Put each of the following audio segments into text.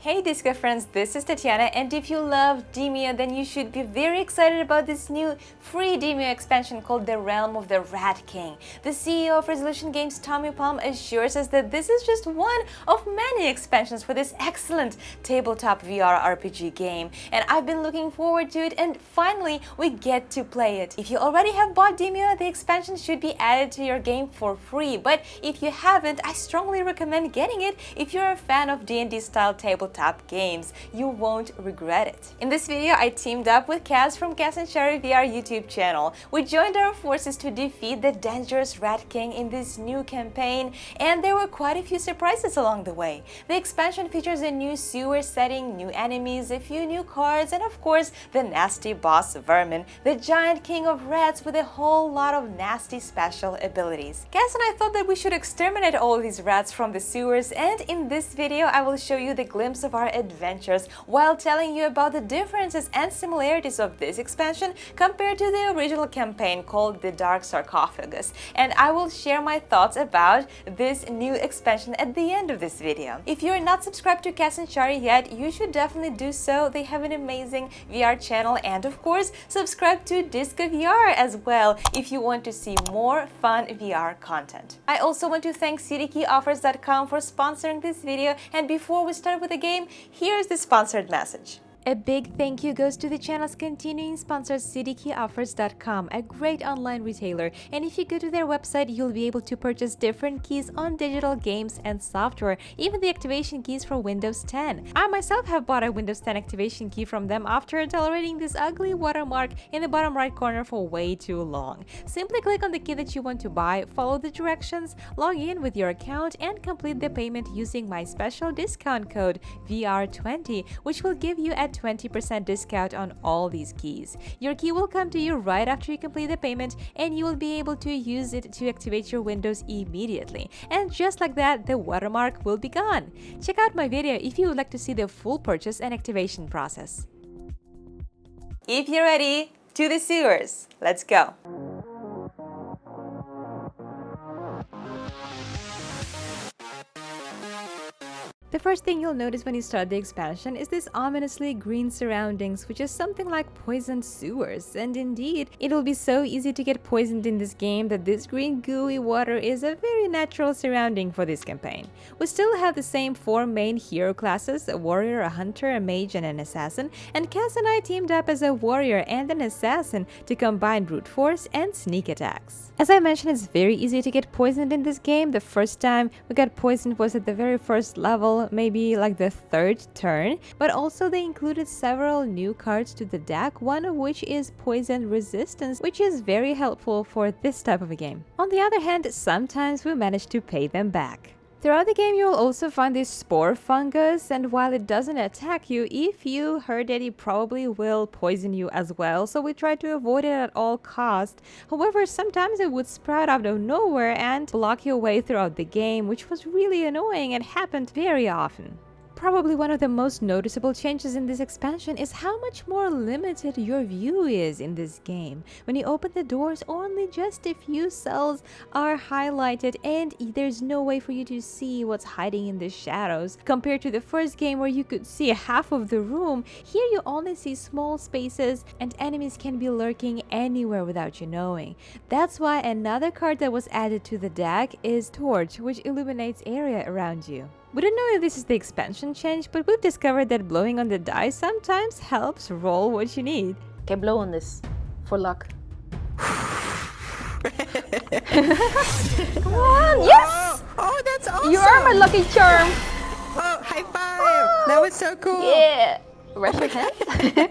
Hey Disco friends, this is Tetiana, and if you love Demeo, then you should be very excited about this new free Demeo expansion called The Realm of the Rat King. The CEO of Resolution Games, Tommy Palm, assures us that this is just one of many expansions for this excellent tabletop VR RPG game, and I've been looking forward to it, and finally we get to play it. If you already have bought Demeo, the expansion should be added to your game for free, but if you haven't, I strongly recommend getting it if you're a fan of D&D style tabletop games. You won't regret it. In this video, I teamed up with Kaz from Kaz and Chary VR YouTube channel. We joined our forces to defeat the dangerous Rat King in this new campaign, and there were quite a few surprises along the way. The expansion features a new sewer setting, new enemies, a few new cards, and of course, the nasty boss Vermin, the giant king of rats with a whole lot of nasty special abilities. Kaz and I thought that we should exterminate all these rats from the sewers, and in this video, I will show you the glimpse of our adventures while telling you about the differences and similarities of this expansion compared to the original campaign called the Black Sarcophagus, and I will share my thoughts about this new expansion at the end of this video. If you're not subscribed to Kaz and Chary yet, you should definitely do so. They have an amazing VR channel, and of course subscribe to Disco VR as well if you want to see more fun VR content. I also want to thank CityKeyOffers.com for sponsoring this video, and before we start with the game, here's the sponsored message. A big thank you goes to the channel's continuing sponsor, CityKeyOffers.com, a great online retailer, and if you go to their website, you'll be able to purchase different keys on digital games and software, even the activation keys for Windows 10. I myself have bought a Windows 10 activation key from them after tolerating this ugly watermark in the bottom right corner for way too long. Simply click on the key that you want to buy, follow the directions, log in with your account, and complete the payment using my special discount code VR20, which will give you a 20% discount on all these keys. Your key will come to you right after you complete the payment, and you will be able to use it to activate your Windows immediately. And just like that, the watermark will be gone. Check out my video if you would like to see the full purchase and activation process. If you're ready, to the sewers, let's go. The first thing you'll notice when you start the expansion is this ominously green surroundings, which is something like poisoned sewers. And indeed, it will be so easy to get poisoned in this game that this green gooey water is a very natural surrounding for this campaign. We still have the same four main hero classes, a warrior, a hunter, a mage, and an assassin, and Kaz and I teamed up as a warrior and an assassin to combine brute force and sneak attacks. As I mentioned, it's very easy to get poisoned in this game. The first time we got poisoned was at the very first level, maybe like the third turn, but also they included several new cards to the deck, one of which is poison resistance, which is very helpful for this type of a game. On the other hand, sometimes we manage to pay them back. Throughout the game, you will also find this spore fungus, and while it doesn't attack you, if you hurt it, it probably will poison you as well, so we try to avoid it at all costs. However, sometimes it would sprout out of nowhere and block your way throughout the game, which was really annoying and happened very often. Probably one of the most noticeable changes in this expansion is how much more limited your view is in this game. When you open the doors, only just a few cells are highlighted, and there's no way for you to see what's hiding in the shadows. Compared to the first game where you could see half of the room, here you only see small spaces and enemies can be lurking anywhere without you knowing. That's why another card that was added to the deck is Torch, which illuminates area around you. We don't know if this is the expansion change, but we've discovered that blowing on the dice sometimes helps roll what you need. Okay, blow on this for luck. Come on, yes! Oh, that's awesome! You are my lucky charm! Oh, high five! That was so cool! Yeah! Rest your hands.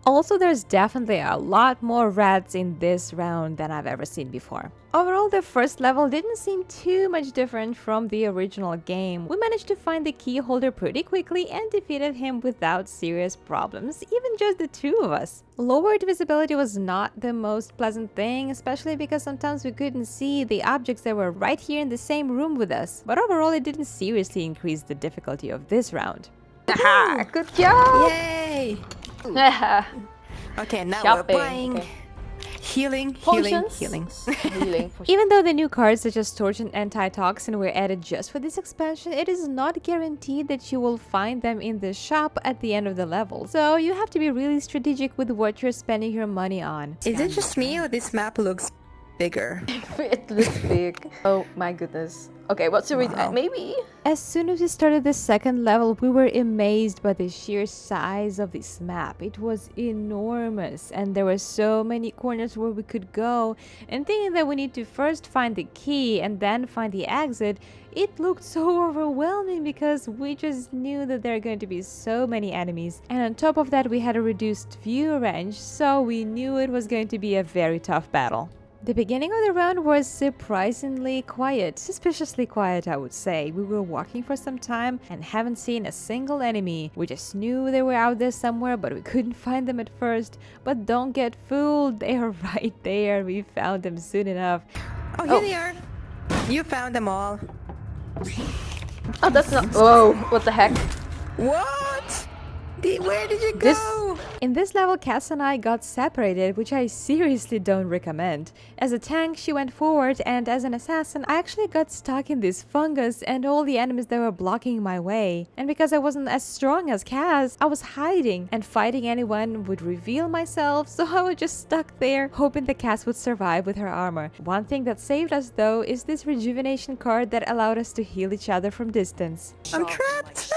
Also, there's definitely a lot more rats in this round than I've ever seen before. Overall, the first level didn't seem too much different from the original game. We managed to find the key holder pretty quickly and defeated him without serious problems, even just the two of us. Lowered visibility was not the most pleasant thing, especially because sometimes we couldn't see the objects that were right here in the same room with us. But overall, it didn't seriously increase the difficulty of this round. Aha! Good job! Yay! Okay, now Shopping. we're playing Healing, Potions. healing. Healing. For Even though the new cards such as Torch and Antitoxin were added just for this expansion, it is not guaranteed that you will find them in the shop at the end of the level. So you have to be really strategic with what you're spending your money on. Is it just me or this map looks bigger? it looks big. Oh my goodness. Okay, what's the reason? Wow. Maybe. As soon as we started the second level, we were amazed by the sheer size of this map. It was enormous and there were so many corners where we could go, and thinking that we need to first find the key and then find the exit, it looked so overwhelming because we just knew that there are going to be so many enemies, and on top of that we had a reduced view range, so we knew it was going to be a very tough battle. The beginning of the round was surprisingly quiet, suspiciously quiet I would say. We were walking for some time and haven't seen a single enemy. We just knew they were out there somewhere, but we couldn't find them at first. But don't get fooled, they are right there. We found them soon enough. Oh, here they are. You found them all. Oh, that's not. Whoa! What the heck? What? Where did you go? In this level, Cass and I got separated, which I seriously don't recommend. As a tank, she went forward, and as an assassin, I actually got stuck in this fungus and all the enemies that were blocking my way. And because I wasn't as strong as Cass, I was hiding, and fighting anyone would reveal myself, so I was just stuck there, hoping that Cass would survive with her armor. One thing that saved us though is this rejuvenation card that allowed us to heal each other from distance. I'm trapped.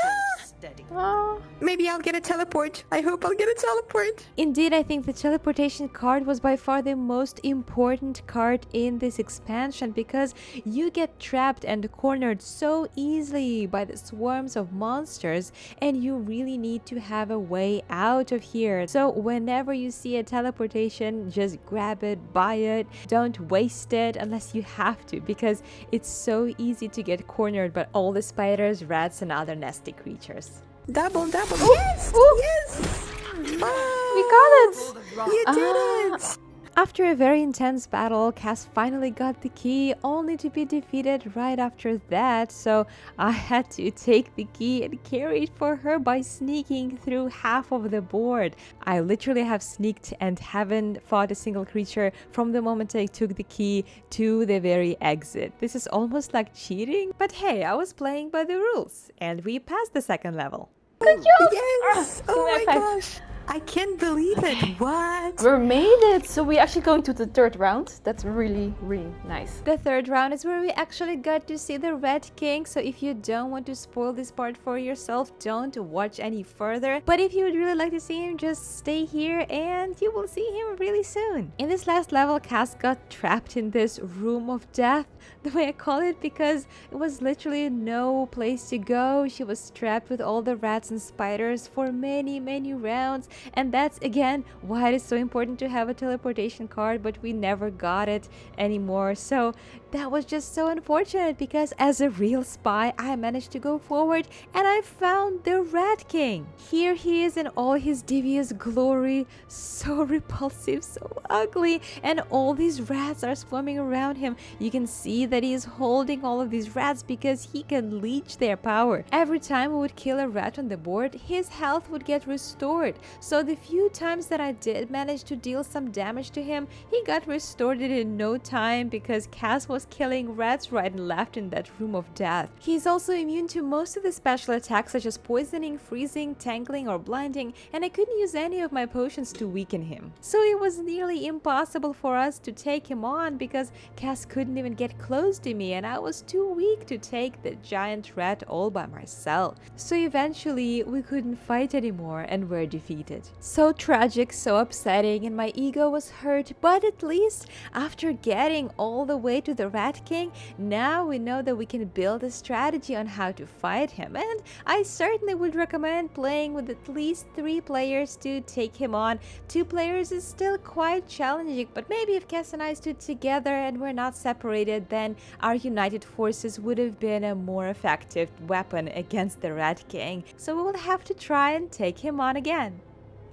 Oh. Maybe I'll get a teleport. I hope I'll get a teleport. Indeed, I think the teleportation card was by far the most important card in this expansion because you get trapped and cornered so easily by the swarms of monsters, and you really need to have a way out of here. So whenever you see a teleportation, just grab it, buy it. Don't waste it unless you have to, because it's so easy to get cornered by all the spiders, rats, and other nasty creatures. Double. Yes! Yes! Oh, We got it! you did it! After a very intense battle, Cass finally got the key, only to be defeated right after that, so I had to take the key and carry it for her by sneaking through half of the board. I literally have sneaked and haven't fought a single creature from the moment I took the key to the very exit. This is almost like cheating, but hey, I was playing by the rules, and we passed the second level. Good job! Yes! Oh my high five. gosh! I can't believe it. What? We made it! So we're actually going to the third round. That's really, really nice. The third round is where we actually got to see the Red King, so if you don't want to spoil this part for yourself, don't watch any further. But if you would really like to see him, just stay here and you will see him really soon. In this last level, Cass got trapped in this room of death, the way I call it, because it was literally no place to go. She was trapped with all the rats and spiders for many rounds. And that's again why it is so important to have a teleportation card, but we never got it anymore. So that was just so unfortunate, because as a real spy I managed to go forward and I found the Rat King. Here he is in all his devious glory, so repulsive, so ugly, and all these rats are swarming around him. You can see that he is holding all of these rats because he can leech their power. Every time we would kill a rat on the board, his health would get restored. So the few times that I did manage to deal some damage to him, he got restored in no time because Cass was killing rats right and left in that room of death. He's also immune to most of the special attacks such as poisoning, freezing, tangling, or blinding, and I couldn't use any of my potions to weaken him. So it was nearly impossible for us to take him on because Cass couldn't even get close to me and I was too weak to take the giant rat all by myself. So eventually we couldn't fight anymore and were defeated. So tragic, so upsetting, and my ego was hurt, but at least after getting all the way to the Rat King, now we know that we can build a strategy on how to fight him, and I certainly would recommend playing with at least 3 players to take him on. 2 players is still quite challenging, but maybe if Cass and I stood together and were not separated, then our united forces would have been a more effective weapon against the Rat King. So we will have to try and take him on again.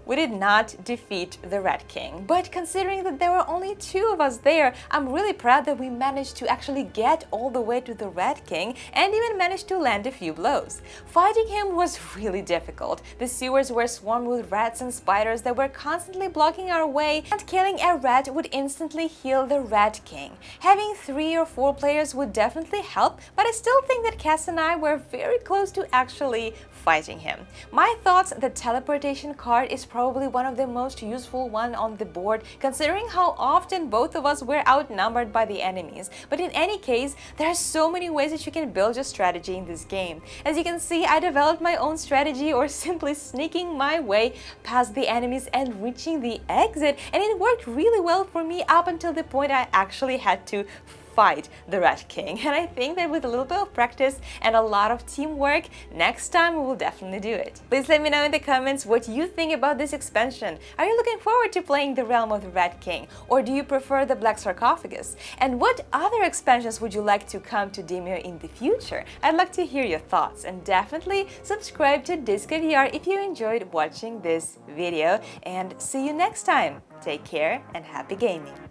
We did not defeat the Rat King, but considering that there were only 2 of us there, I'm really proud that we managed to actually get all the way to the Rat King and even managed to land a few blows. Fighting him was really difficult. The sewers were swarmed with rats and spiders that were constantly blocking our way, and killing a rat would instantly heal the Rat King. Having 3 or 4 players would definitely help, but I still think that Cass and I were very close to actually fighting him. My thoughts, the teleportation card is probably one of the most useful one on the board, considering how often both of us were outnumbered by the enemies. But in any case, there are so many ways that you can build your strategy in this game. As you can see, I developed my own strategy, or simply sneaking my way past the enemies and reaching the exit, and it worked really well for me up until the point I actually had to fight the Rat King. And I think that with a little bit of practice and a lot of teamwork, next time we will definitely do it. Please let me know in the comments what you think about this expansion. Are you looking forward to playing the Realm of the Rat King, or do you prefer the Black Sarcophagus? And what other expansions would you like to come to Demeo in the future? I'd like to hear your thoughts, and definitely subscribe to Disco VR if you enjoyed watching this video, and see you next time. Take care and happy gaming!